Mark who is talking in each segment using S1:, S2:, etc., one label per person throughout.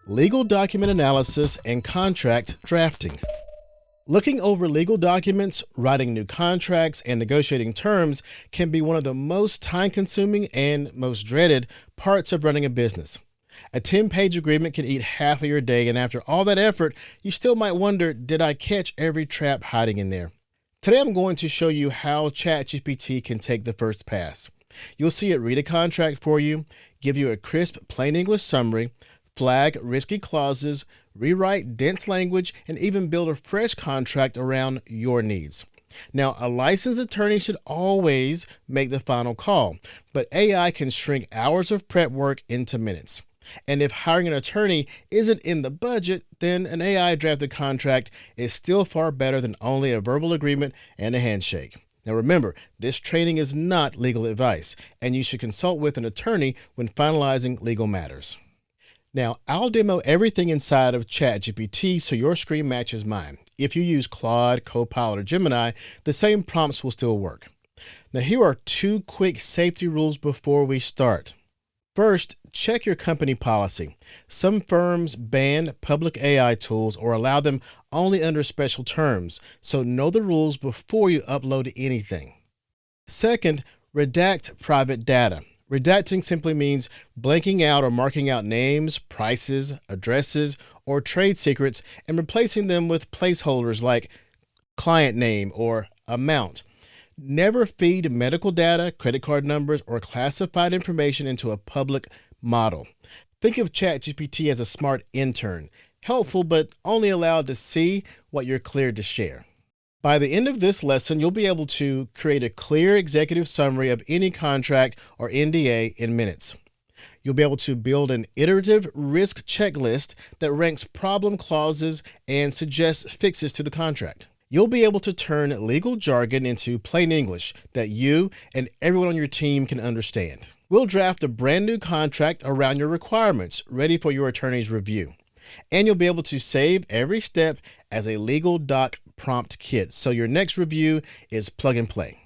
S1: legal document analysis, and contract drafting. Looking over legal documents, writing new contracts, and negotiating terms can be one of the most time-consuming and most dreaded parts of running a business. A 10-page agreement can eat half of your day, and after all that effort, you still might wonder, did I catch every trap hiding in there? Today I'm going to show you how ChatGPT can take the first pass. You'll see it read a contract for you, give you a crisp, plain English summary, flag risky clauses, rewrite dense language, and even build a fresh contract around your needs. Now, a licensed attorney should always make the final call, but AI can shrink hours of prep work into minutes. And if hiring an attorney isn't in the budget, then an AI drafted contract is still far better than only a verbal agreement and a handshake. Now remember, this training is not legal advice, and you should consult with an attorney when finalizing legal matters. Now, I'll demo everything inside of ChatGPT so your screen matches mine. If you use Claude, Copilot, or Gemini, the same prompts will still work. Now, here are 2 quick safety rules before we start. First, check your company policy. Some firms ban public AI tools or allow them only under special terms, so know the rules before you upload anything. Second, redact private data. Redacting simply means blanking out or marking out names, prices, addresses, or trade secrets and replacing them with placeholders like client name or amount. Never feed medical data, credit card numbers, or classified information into a public model. Think of ChatGPT as a smart intern, helpful but only allowed to see what you're cleared to share. By the end of this lesson, you'll be able to create a clear executive summary of any contract or NDA in minutes. You'll be able to build an iterative risk checklist that ranks problem clauses and suggests fixes to the contract. You'll be able to turn legal jargon into plain English that you and everyone on your team can understand. We'll draft a brand new contract around your requirements, ready for your attorney's review. And you'll be able to save every step as a legal doc prompt kit, so your next review is plug and play.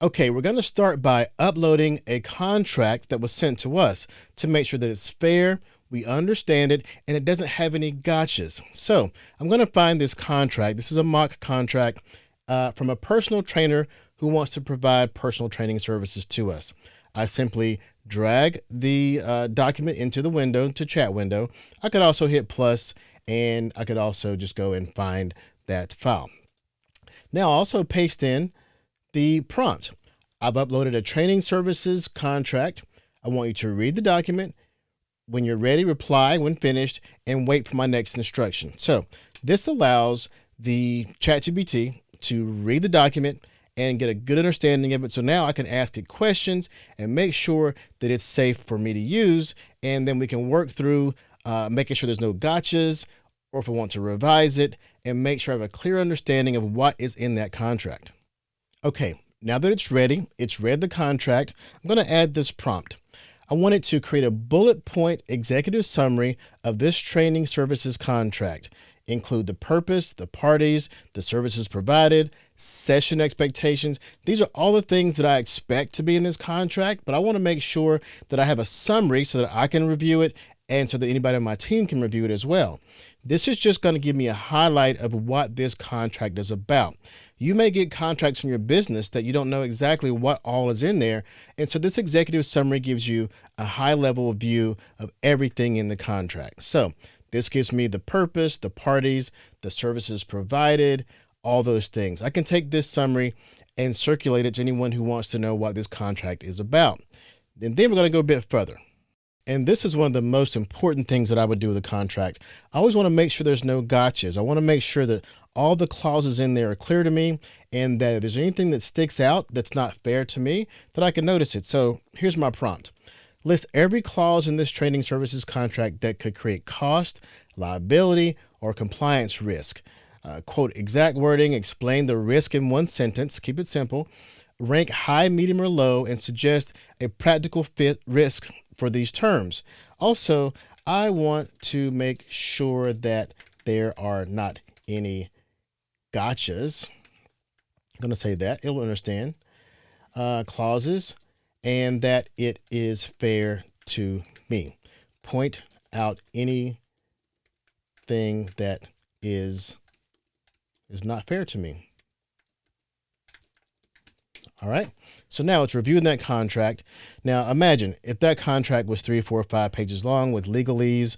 S1: Okay, we're going to start by uploading a contract that was sent to us to make sure that it's fair, we understand it, and it doesn't have any gotchas. So I'm going to find this contract. This is a mock contract from a personal trainer who wants to provide personal training services to us. I simply drag the document into the window, to chat window. I could also hit plus, and I could also just go and find that file. Now I'll also paste in the prompt. I've uploaded a training services contract. I want you to read the document. When you're ready, reply when finished and wait for my next instruction. So this allows the ChatGPT to read the document and get a good understanding of it. So now I can ask it questions and make sure that it's safe for me to use. And then we can work through making sure there's no gotchas, or if I want to revise it and make sure I have a clear understanding of what is in that contract. Okay, now that it's ready, it's read the contract, I'm going to add this prompt. I want it to create a bullet point executive summary of this training services contract. Include the purpose, the parties, the services provided, session expectations. These are all the things that I expect to be in this contract, but I want to make sure that I have a summary so that I can review it and so that anybody on my team can review it as well. This is just going to give me a highlight of what this contract is about. You may get contracts in your business that you don't know exactly what all is in there. And so this executive summary gives you a high level view of everything in the contract. So this gives me the purpose, the parties, the services provided, all those things. I can take this summary and circulate it to anyone who wants to know what this contract is about. And then we're going to go a bit further. And this is one of the most important things that I would do with a contract. I always want to make sure there's no gotchas. I want to make sure that all the clauses in there are clear to me, and that if there's anything that sticks out that's not fair to me, that I can notice it. So here's my prompt. List every clause in this training services contract that could create cost, liability, or compliance risk. Quote exact wording, explain the risk in one sentence, keep it simple, rank high, medium, or low, and suggest a practical fit risk for these terms. Also, I want to make sure that there are not any gotchas. I'm going to say that, it'll understand, clauses, and that it is fair to me. Point out any thing that is not fair to me. All right. So now it's reviewing that contract. Now imagine if that contract was 3, 4, 5 pages long with legalese,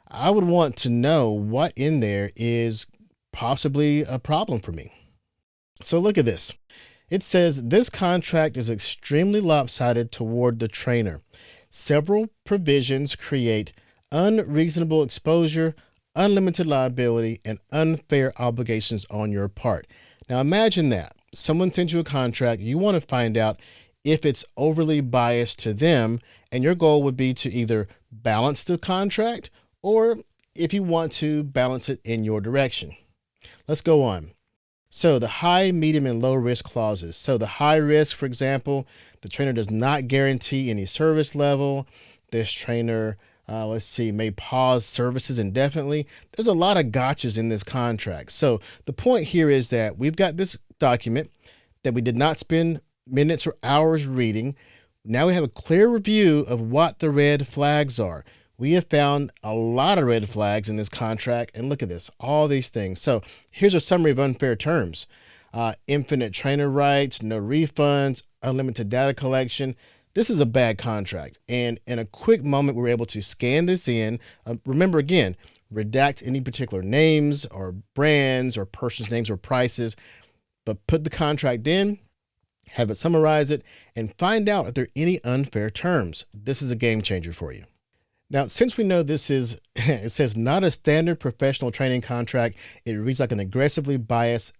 S1: I would want to know what in there is possibly a problem for me. So look at this. It says this contract is extremely lopsided toward the trainer. Several provisions create unreasonable exposure, unlimited liability, and unfair obligations on your part. Now imagine that. Someone sends you a contract, you want to find out if it's overly biased to them, and your goal would be to either balance the contract or if you want to balance it in your direction. Let's go on. So the high, medium, and low risk clauses. So the high risk, for example, the trainer does not guarantee any service level. This trainer, may pause services indefinitely. There's a lot of gotchas in this contract. So the point here is that we've got this document that we did not spend minutes or hours reading. Now we have a clear review of what the red flags are. We have found a lot of red flags in this contract, and look at this, all these things. So here's a summary of unfair terms. Infinite trainer rights, no refunds, unlimited data collection. This is a bad contract. And in a quick moment, we were able to scan this in. Remember again, redact any particular names or brands or person's names or prices, but put the contract in, have it summarize it, and find out if there are any unfair terms. This is a game changer for you. Now, since we know this is, it says not a standard professional training contract, it reads like an aggressively biased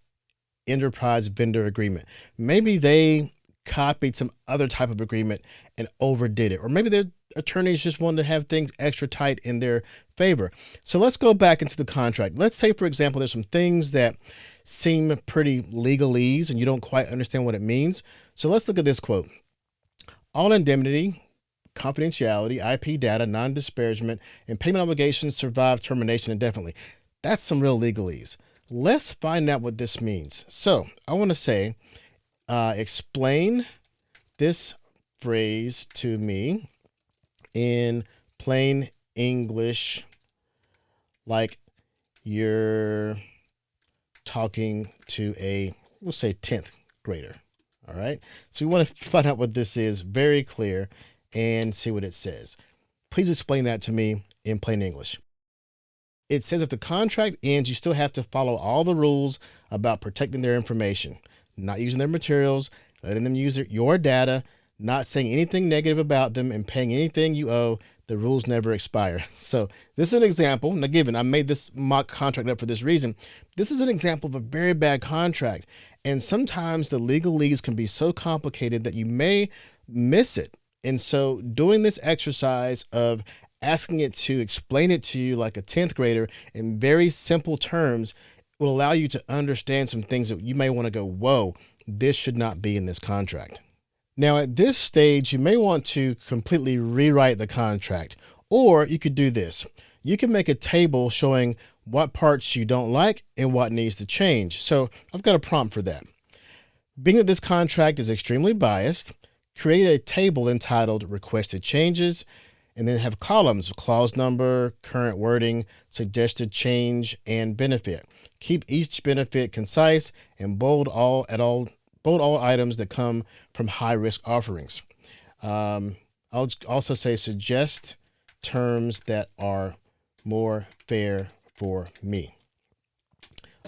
S1: enterprise vendor agreement. Maybe they copied some other type of agreement and overdid it, or maybe their attorneys just wanted to have things extra tight in their favor. So let's go back into the contract. Let's say, for example, there's some things that seem pretty legalese and you don't quite understand what it means. So let's look at this quote. All indemnity, confidentiality, IP data, non-disparagement, and payment obligations survive termination indefinitely. That's some real legalese. Let's find out what this means. So I want to say, explain this phrase to me in plain English, like you're talking to we'll say 10th grader. All right. So we want to find out what this is, very clear, and see what it says. Please explain that to me in plain English. It says if the contract ends, you still have to follow all the rules about protecting their information, not using their materials, letting them use your data, not saying anything negative about them, and paying anything you owe. The rules never expire. So this is an example. Now, given I made this mock contract up for this reason, this is an example of a very bad contract. And sometimes the legalese can be so complicated that you may miss it. And so doing this exercise of asking it to explain it to you like a 10th grader in very simple terms will allow you to understand some things that you may want to go, whoa, this should not be in this contract. Now, at this stage, you may want to completely rewrite the contract, or you could do this. You can make a table showing what parts you don't like and what needs to change. So I've got a prompt for that. Being that this contract is extremely biased, create a table entitled Requested Changes, and then have columns, clause number, current wording, suggested change, and benefit. Keep each benefit concise and bold all items that come from high-risk offerings. I'll also say suggest terms that are more fair for me.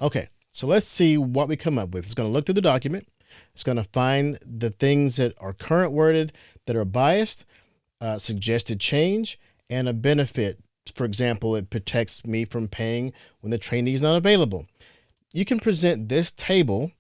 S1: Okay, so let's see what we come up with. It's going to look through the document. It's going to find the things that are current worded that are biased, suggested change, and a benefit. For example, it protects me from paying when the trainee is not available. You can present this table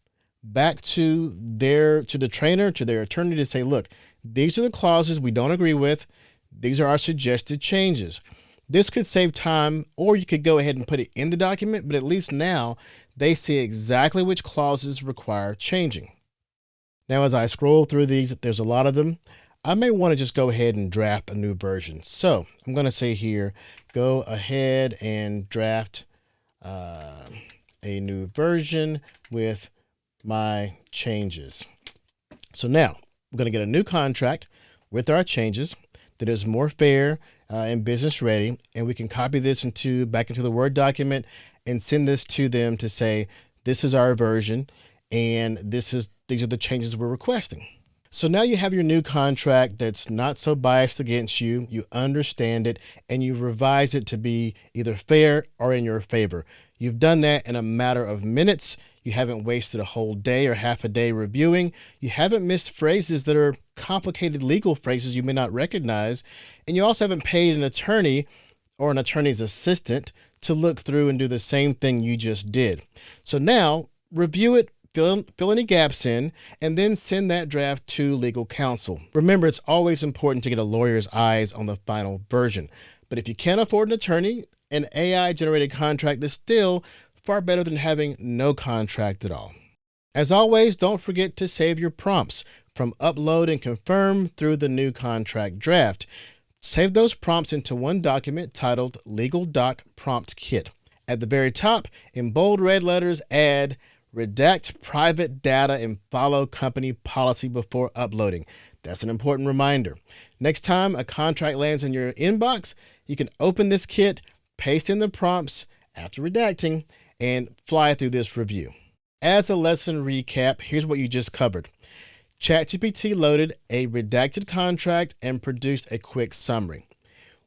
S1: back to the trainer, to their attorney, to say, look, these are the clauses we don't agree with. These are our suggested changes. This could save time, or you could go ahead and put it in the document, but at least now they see exactly which clauses require changing. Now, as I scroll through these, there's a lot of them. I may want to just go ahead and draft a new version. So I'm going to say here, go ahead and draft a new version with my changes. So now we're going to get a new contract with our changes. that is more fair and business ready. And we can copy this back into the Word document and send this to them to say, this is our version and these are the changes we're requesting. So now you have your new contract that's not so biased against you. You understand it and you revise it to be either fair or in your favor. You've done that in a matter of minutes. You haven't wasted a whole day or half a day reviewing. You haven't missed phrases that are complicated legal phrases you may not recognize. And you also haven't paid an attorney or an attorney's assistant to look through and do the same thing you just did. So now review it, fill any gaps in, and then send that draft to legal counsel. Remember, it's always important to get a lawyer's eyes on the final version. But if you can't afford an attorney, an AI-generated contract is still far better than having no contract at all. As always, don't forget to save your prompts from upload and confirm through the new contract draft. Save those prompts into one document titled Legal Doc Prompt Kit. At the very top, in bold red letters, add redact private data and follow company policy before uploading. That's an important reminder. Next time a contract lands in your inbox, you can open this kit, paste in the prompts after redacting, and fly through this review. As a lesson recap, here's what you just covered. ChatGPT loaded a redacted contract and produced a quick summary.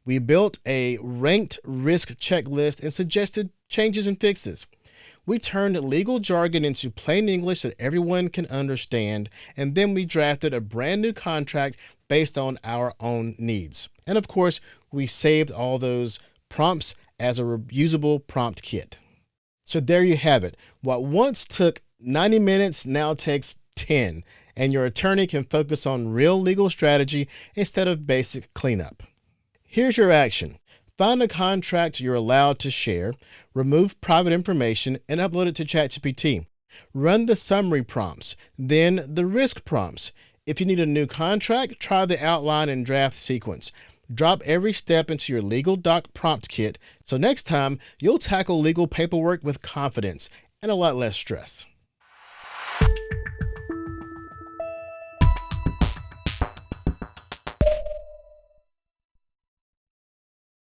S1: We built a ranked risk checklist and suggested changes and fixes. We turned legal jargon into plain English that everyone can understand, and then we drafted a brand new contract based on our own needs. And of course, we saved all those prompts as a reusable prompt kit. So there you have it. What once took 90 minutes now takes 10, and your attorney can focus on real legal strategy instead of basic cleanup. Here's your action. Find a contract you're allowed to share, remove private information, and upload it to ChatGPT. Run the summary prompts, then the risk prompts. If you need a new contract, try the outline and draft sequence. Drop every step into your legal doc prompt kit, so next time you'll tackle legal paperwork with confidence and a lot less stress.